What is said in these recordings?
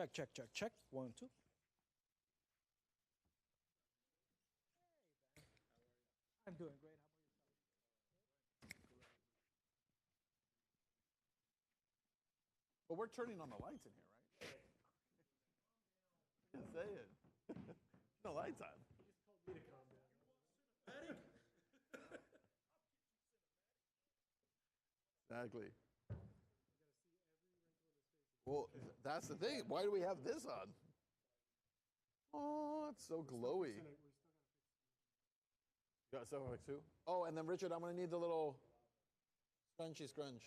Check, check, check, check. 1, 2. I'm doing great. But we're turning on the lights in here, right? Just saying. No lights on. You just told me to calm down. Exactly. You gotta see every wrinkle in his face. Well, that's the thing. Why do we have this on? Oh, it's so glowy. We still gotta fix it. You got stuff fixed too? Oh, and then Richard, I'm gonna need the little scrunchy scrunch.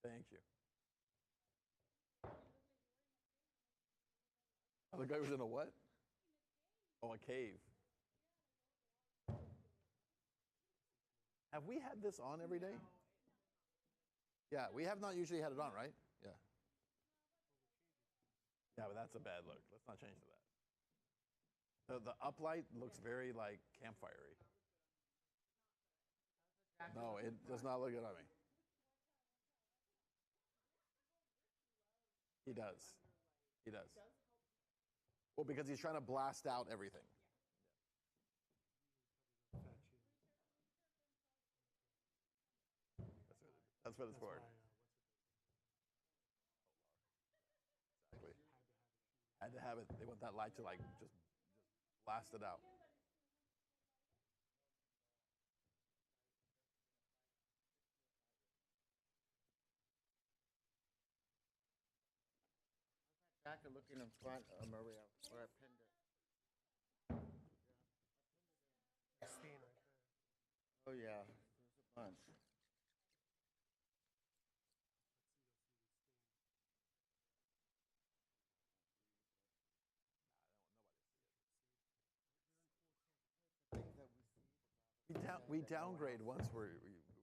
Thank you. Oh, the guy was in a what? Oh, a cave. Have we had this on every day? Yeah, we have not usually had it on, right? Yeah. Yeah, but that's a bad look. Let's not change to that. The uplight looks very like campfire-y. No, it does not look good on me. He does. He does. Well, because he's trying to blast out everything. That's what it's for. Exactly. Had to have it. They want that light to like just blast it out. Jacket looking in front, Maria, where I pinned it. Stain right there. Oh yeah, there's a bunch. Things that we see. We downgrade once we move it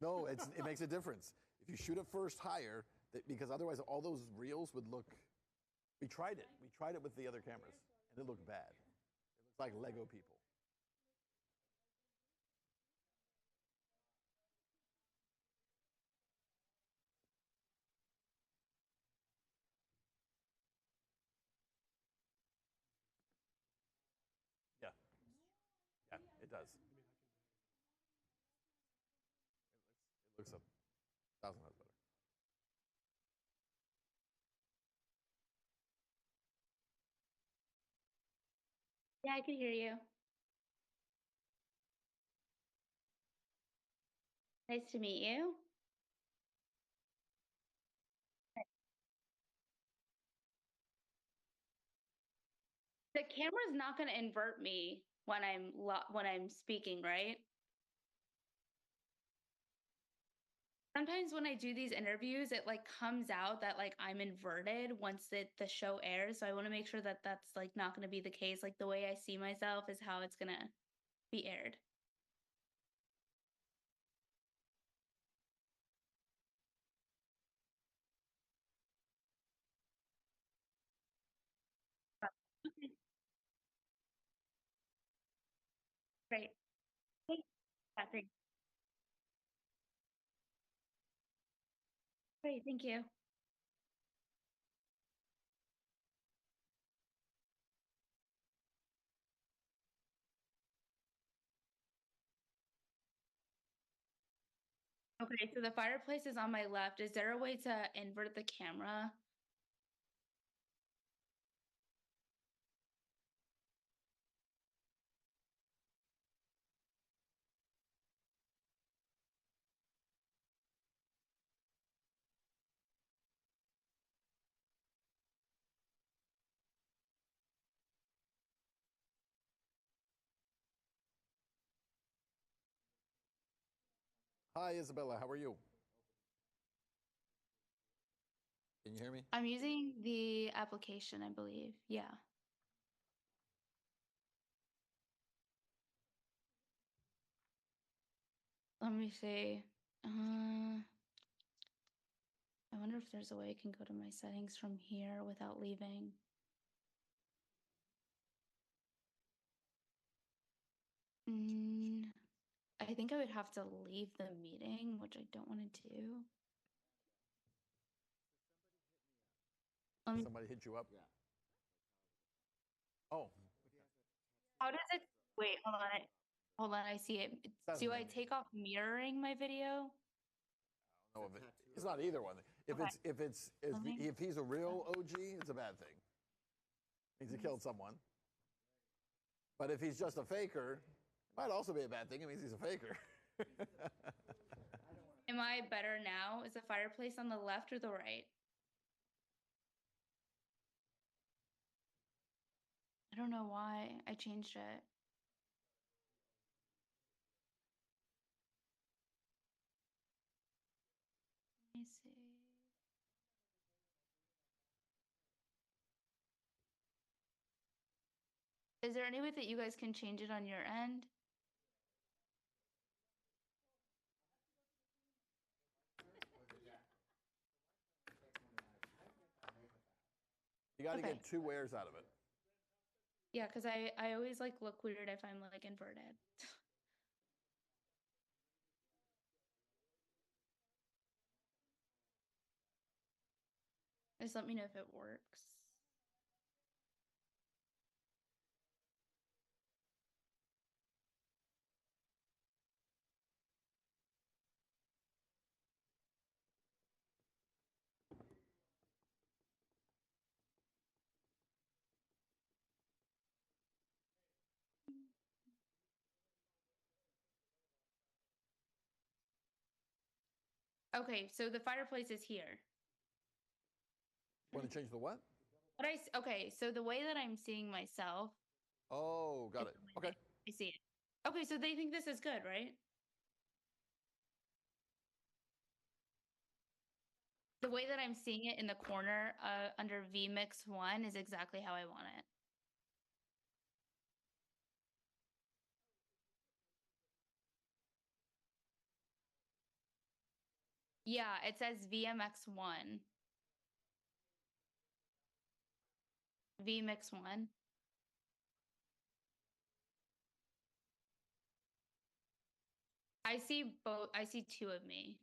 over. No, it makes a difference. If you shoot it first higher, because otherwise all those reels would look. We tried it. We tried it with the other cameras, and it looked bad. It looks like Lego people. Yeah. Yeah, it does. It looks 1,000 times better. Yeah, I can hear you. Nice to meet you. The camera's not going to invert me when I'm speaking, right? Sometimes when I do these interviews, it like comes out that like I'm inverted once the show airs. So I want to make sure that that's like not going to be the case. Like the way I see myself is how it's going to be aired. Okay, great. Yeah, thanks. Great, thank you. Okay, so the fireplace is on my left. Is there a way to invert the camera? Hi, Isabella. How are you? Can you hear me? I'm using the application, I believe. Yeah. Let me see. I wonder if there's a way I can go to my settings from here without leaving. I think I would have to leave the meeting, which I don't want to do. Somebody hit you up? Yeah. Oh, How does it? Wait, hold on. Hold on, I see it. Doesn't Do I matter. take off mirroring my video? no, it's not either one. If Okay. Let me- if he's a real OG, it's a bad thing. Means he killed someone. But if he's just a faker, it might also be a bad thing. It means he's a faker. Am I better now? Is the fireplace on the left or the right? I don't know why I changed it. Let me see. Is there any way that you guys can change it on your end? You got to Okay. get 2 wares out of it. Yeah, because I always like look weird if I'm like inverted. Just let me know if it works. Okay, so the fireplace is here. Want to change the what? But okay, so the way that I'm seeing myself, Oh, got it. Okay. I see it. Okay, so they think this is good, right? The way that I'm seeing it in the corner under vmix 1 is exactly how I want it. Yeah, it says VMX1. VMix1. I see both. I see 2 of me.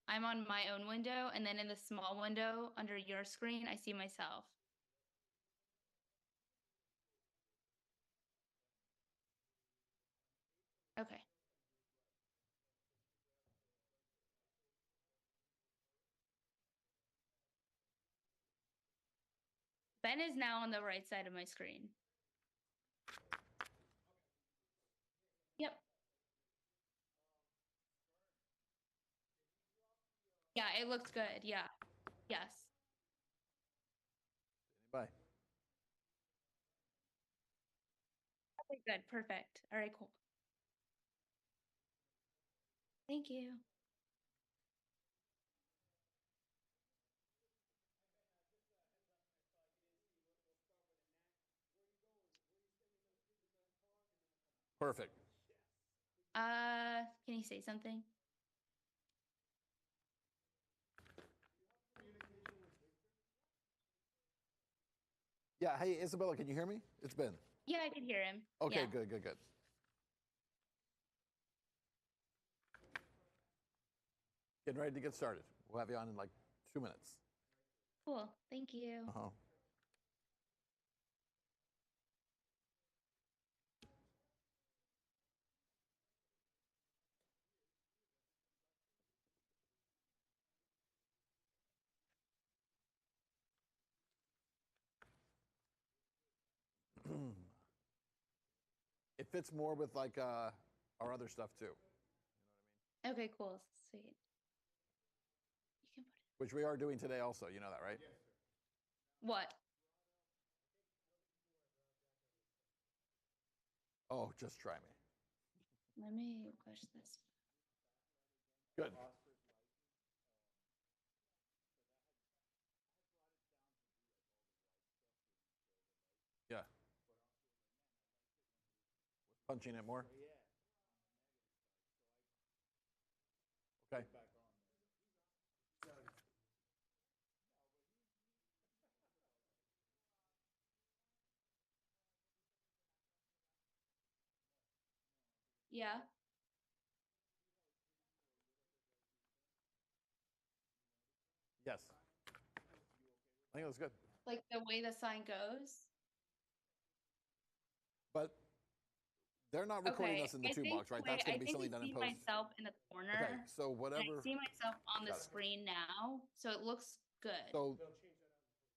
I'm on my own window, and then in the small window under your screen, I see myself. Okay. Ben is now on the right side of my screen. Yep. Yeah, it looks good. Yeah. Yes. Bye. Okay, good. Perfect. All right, cool. Thank you. Perfect. Can you say something? Yeah. Hey, Isabella, can you hear me? It's Ben. Yeah, I can hear him. Okay, Yeah. good, good, good. Getting ready to get started. We'll have you on in like 2 minutes. Cool. Thank you. Uh-huh. It fits more with like our other stuff too, Okay, cool. Sweet. You can put it. which we are doing today also. You know that, right? What? Oh, just try me. Let me push this. Good. Yeah. Punching it more. Okay. Yeah. Yes. I think it was good. Like the way the sign goes? But they're not recording Okay. us in the I two think box, right? the way- That's going I to be think something I done in see post. myself in the corner. Okay, so and whatever. I see myself on the Got it. screen now, so it looks good. So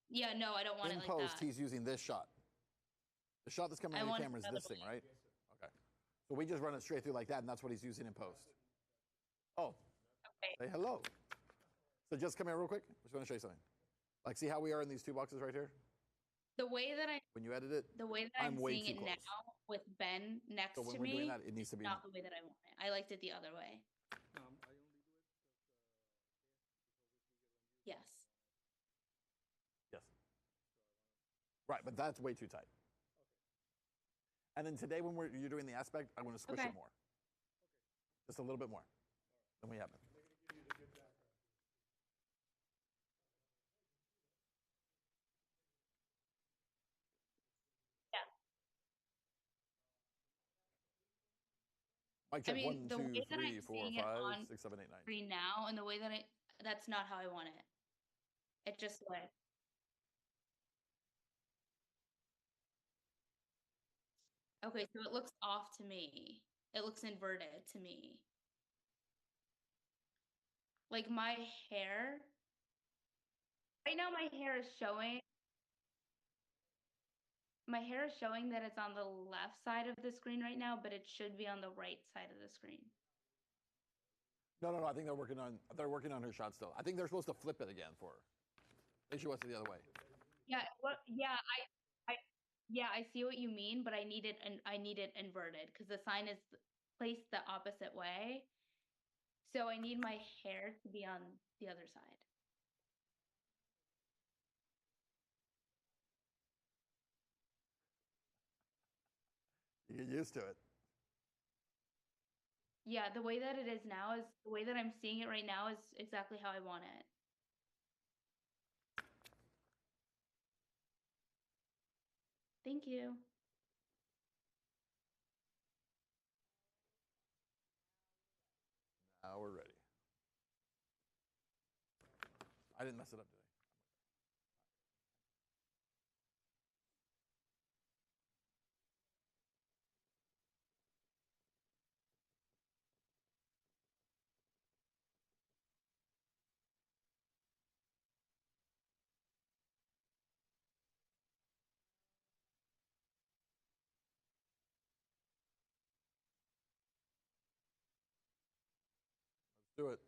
yeah, no, I don't want in it like post, that. he's using this shot. The shot that's coming I on your want it camera is the other this thing, way. right? Okay. So we just run it straight through like that, and that's what he's using in post. Oh, Okay. say hello. So just come here real quick. I just want to show you something. Like, see how we are in these two boxes right here? The way that When you edit it, I'm way seeing too it close. now with Ben next So when to we're doing me, that, it needs to be. not the way that I want it. I liked it the other way. I only do it Yes. Yes. Right, but that's way too tight. And then today, when you're doing the aspect, I want to squish Okay. it more. Just a little bit more than we have it. Yeah. Mic check. I mean, 1, the 2, way that 3, I'm 4, seeing it 5, on 6, 7, 8, 9. screen now, and the way that that's not how I want it. It just like. Okay, so it looks off to me. It looks inverted to me. Like my hair. Right now my hair is showing. My hair is showing that it's on the left side of the screen right now, but it should be on the right side of the screen. No. I think they're working on her shot still. I think they're supposed to flip it again for her. I think she wants it the other way. Yeah, I see what you mean, but I need it inverted because the sign is placed the opposite way. So I need my hair to be on the other side. You get used to it. Yeah, the way that it is now is the way that I'm seeing it right now is exactly how I want it. Thank you. Now we're ready. I didn't mess it up today. Let's do it.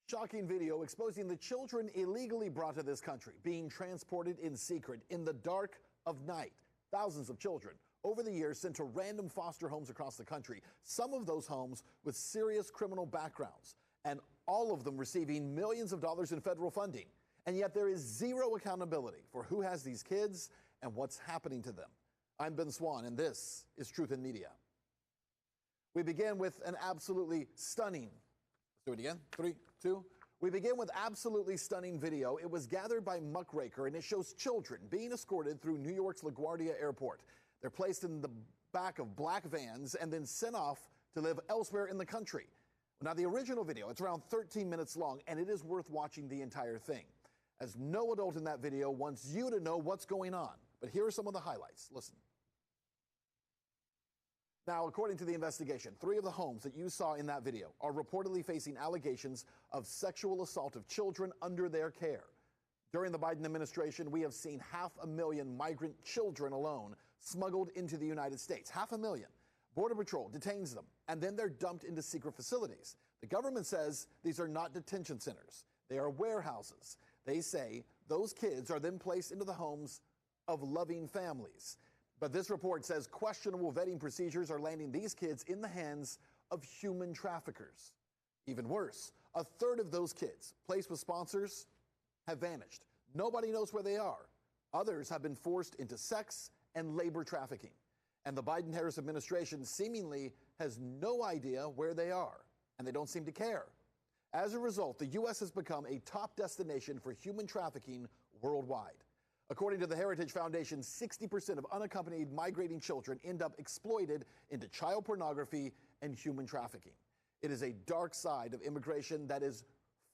Shocking video exposing the children illegally brought to this country, being transported in secret in the dark of night. Thousands of children over the years sent to random foster homes across the country, some of those homes with serious criminal backgrounds, and all of them receiving millions of dollars in federal funding. And yet there is zero accountability for who has these kids and what's happening to them. I'm Ben Swan, and this is Truth in Media. We begin with an absolutely stunning. Let's do it again. 3, 2. We begin with absolutely stunning video. It was gathered by Muckraker, and it shows children being escorted through New York's LaGuardia Airport. They're placed in the back of black vans and then sent off to live elsewhere in the country. Now, the original video, it's around 13 minutes long, and it is worth watching the entire thing, as no adult in that video wants you to know what's going on. But here are some of the highlights. Listen. Now, according to the investigation, 3 of the homes that you saw in that video are reportedly facing allegations of sexual assault of children under their care. During the Biden administration, we have seen 500,000 migrant children alone smuggled into the United States. 500,000. Border Patrol detains them, and then they're dumped into secret facilities. The government says these are not detention centers. They are warehouses. They say those kids are then placed into the homes of loving families. But this report says questionable vetting procedures are landing these kids in the hands of human traffickers. Even worse, a third of those kids placed with sponsors have vanished. Nobody knows where they are. Others have been forced into sex and labor trafficking. And the Biden-Harris administration seemingly has no idea where they are, and they don't seem to care. As a result, the U.S. has become a top destination for human trafficking worldwide. According to the Heritage Foundation, 60% of unaccompanied migrating children end up exploited into child pornography and human trafficking. It is a dark side of immigration that is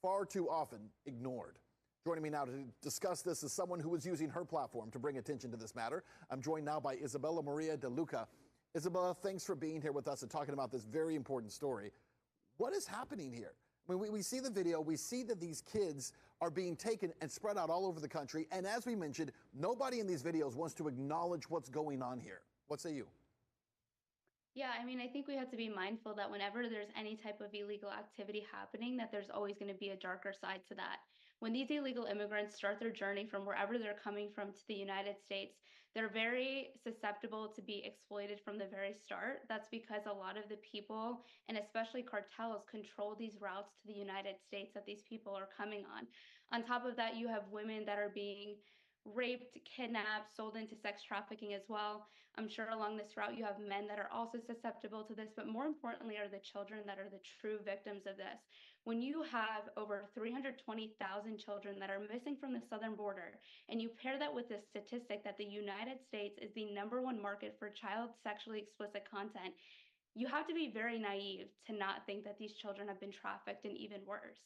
far too often ignored. Joining me now to discuss this is someone who is using her platform to bring attention to this matter. I'm joined now by Isabella Maria De Luca. Isabella, thanks for being here with us and talking about this very important story. What is happening here? I mean, we see the video, we see that these kids are being taken and spread out all over the country, and as we mentioned, nobody in these videos wants to acknowledge what's going on here. What say you? Yeah, I mean, I think we have to be mindful that whenever there's any type of illegal activity happening, that there's always going to be a darker side to that. When these illegal immigrants start their journey from wherever they're coming from to the United States, they're very susceptible to be exploited from the very start. That's because a lot of the people, and especially cartels, control these routes to the United States that these people are coming on. On top of that, you have women that are being raped, kidnapped, sold into sex trafficking as well. I'm sure along this route you have men that are also susceptible to this, but more importantly are the children that are the true victims of this. When you have over 320,000 children that are missing from the southern border, and you pair that with the statistic that the United States is the #1 market for child sexually explicit content, you have to be very naive to not think that these children have been trafficked, and even worse.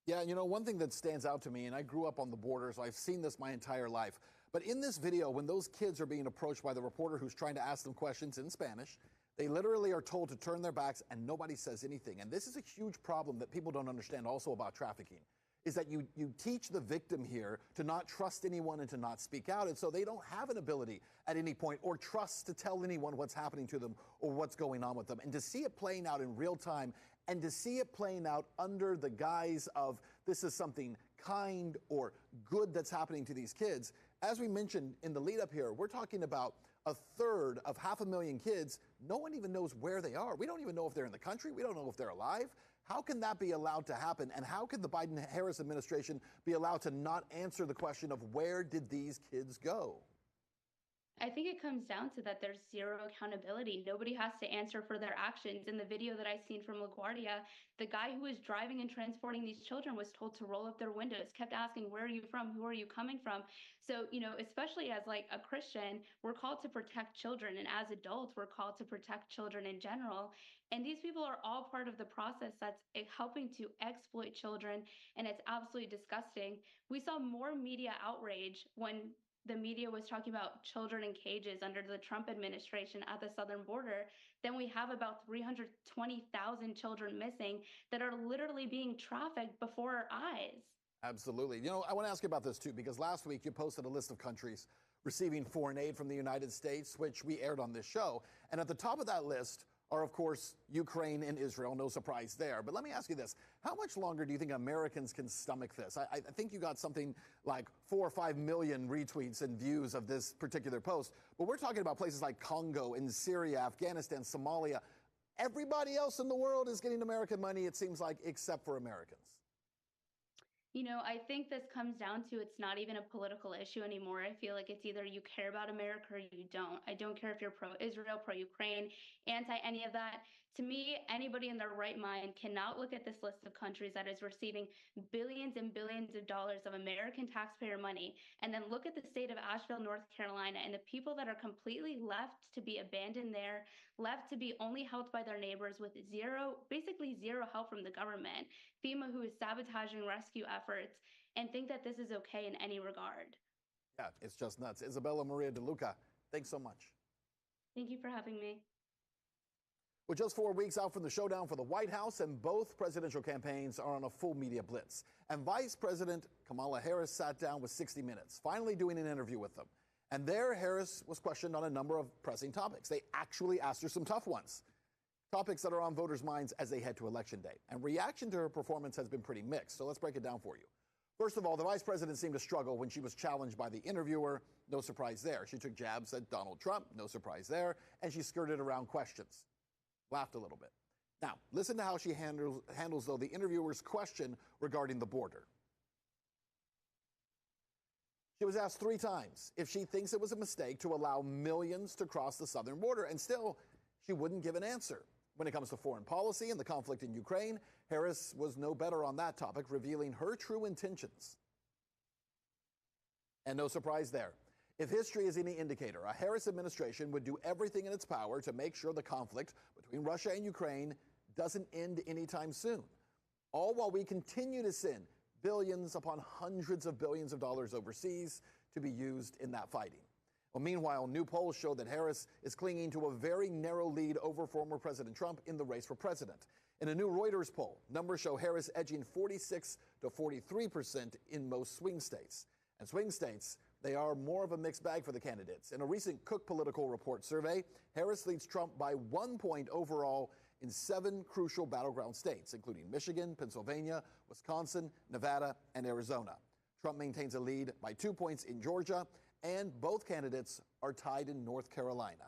Yeah, you know, one thing that stands out to me, and I grew up on the border, so I've seen this my entire life, but in this video, when those kids are being approached by the reporter who's trying to ask them questions in Spanish, they literally are told to turn their backs and nobody says anything. And this is a huge problem that people don't understand also about trafficking, is that you teach the victim here to not trust anyone and to not speak out. And so they don't have an ability at any point or trust to tell anyone what's happening to them or what's going on with them. And to see it playing out in real time and to see it playing out under the guise of this is something kind or good that's happening to these kids, as we mentioned in the lead up here, we're talking about a third of 500,000 kids. No one even knows where they are. We don't even know if they're in the country. We don't know if they're alive. How can that be allowed to happen? And how can the Biden-Harris administration be allowed to not answer the question of where did these kids go? I think it comes down to that there's zero accountability. Nobody has to answer for their actions. In the video that I've seen from LaGuardia, the guy who was driving and transporting these children was told to roll up their windows, kept asking, where are you from? Who are you coming from? So, you know, especially as like a Christian, we're called to protect children. And as adults, we're called to protect children in general. And these people are all part of the process that's helping to exploit children. And it's absolutely disgusting. We saw more media outrage when the media was talking about children in cages under the Trump administration at the southern border, then we have about 320,000 children missing that are literally being trafficked before our eyes. Absolutely. You know, I want to ask you about this too, because last week you posted a list of countries receiving foreign aid from the United States, which we aired on this show. And at the top of that list are, of course, Ukraine and Israel. No surprise there. But let me ask you this. How much longer do you think Americans can stomach this? I think you got something like 4 or 5 million retweets and views of this particular post. But we're talking about places like Congo and Syria, Afghanistan, Somalia. Everybody else in the world is getting American money, it seems like, except for Americans. You know, I think this comes down to it's not even a political issue anymore. I feel like it's either you care about America or you don't. I don't care if you're pro-Israel, pro-Ukraine, anti any of that. To me, anybody in their right mind cannot look at this list of countries that is receiving billions and billions of dollars of American taxpayer money and then look at the state of Asheville, North Carolina, and the people that are completely left to be abandoned there, left to be only helped by their neighbors with basically zero help from the government, FEMA, who is sabotaging rescue efforts, and think that this is okay in any regard. Yeah, it's just nuts. Isabella Maria De Luca, thanks so much. Thank you for having me. We're just 4 weeks out from the showdown for the White House, and both presidential campaigns are on a full media blitz. And Vice President Kamala Harris sat down with 60 Minutes, finally doing an interview with them. And there, Harris was questioned on a number of pressing topics. They actually asked her some tough ones, topics that are on voters' minds as they head to Election Day. And reaction to her performance has been pretty mixed, so let's break it down for you. First of all, the vice president seemed to struggle when she was challenged by the interviewer. No surprise there. She took jabs at Donald Trump. No surprise there. And she skirted around questions. Laughed a little bit. Now, listen to how she handles though, the interviewer's question regarding the border. She was asked 3 times if she thinks it was a mistake to allow millions to cross the southern border, and still, she wouldn't give an answer. When it comes to foreign policy and the conflict in Ukraine, Harris was no better on that topic, revealing her true intentions. And no surprise there. If history is any indicator, a Harris administration would do everything in its power to make sure the conflict between Russia and Ukraine doesn't end anytime soon, all while we continue to send billions upon hundreds of billions of dollars overseas to be used in that fighting. Well, meanwhile, new polls show that Harris is clinging to a very narrow lead over former President Trump in the race for president. In a new Reuters poll, numbers show Harris edging 46 to 43% in most swing states. And swing states, they are more of a mixed bag for the candidates. In a recent Cook Political Report survey, Harris leads Trump by 1 point overall in 7 crucial battleground states, including Michigan, Pennsylvania, Wisconsin, Nevada, and Arizona. Trump maintains a lead by 2 points in Georgia, and both candidates are tied in North Carolina.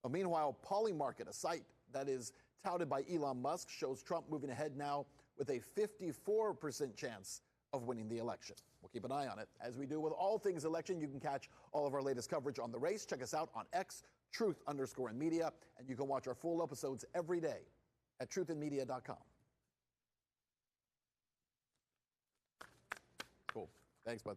Well, meanwhile, Polymarket, a site that is touted by Elon Musk, shows Trump moving ahead now with a 54% chance of winning the election. We'll keep an eye on it. As we do with all things election, you can catch all of our latest coverage on the race. Check us out on X, Truth_in_media, and you can watch our full episodes every day at truthinmedia.com. Cool. Thanks, bud.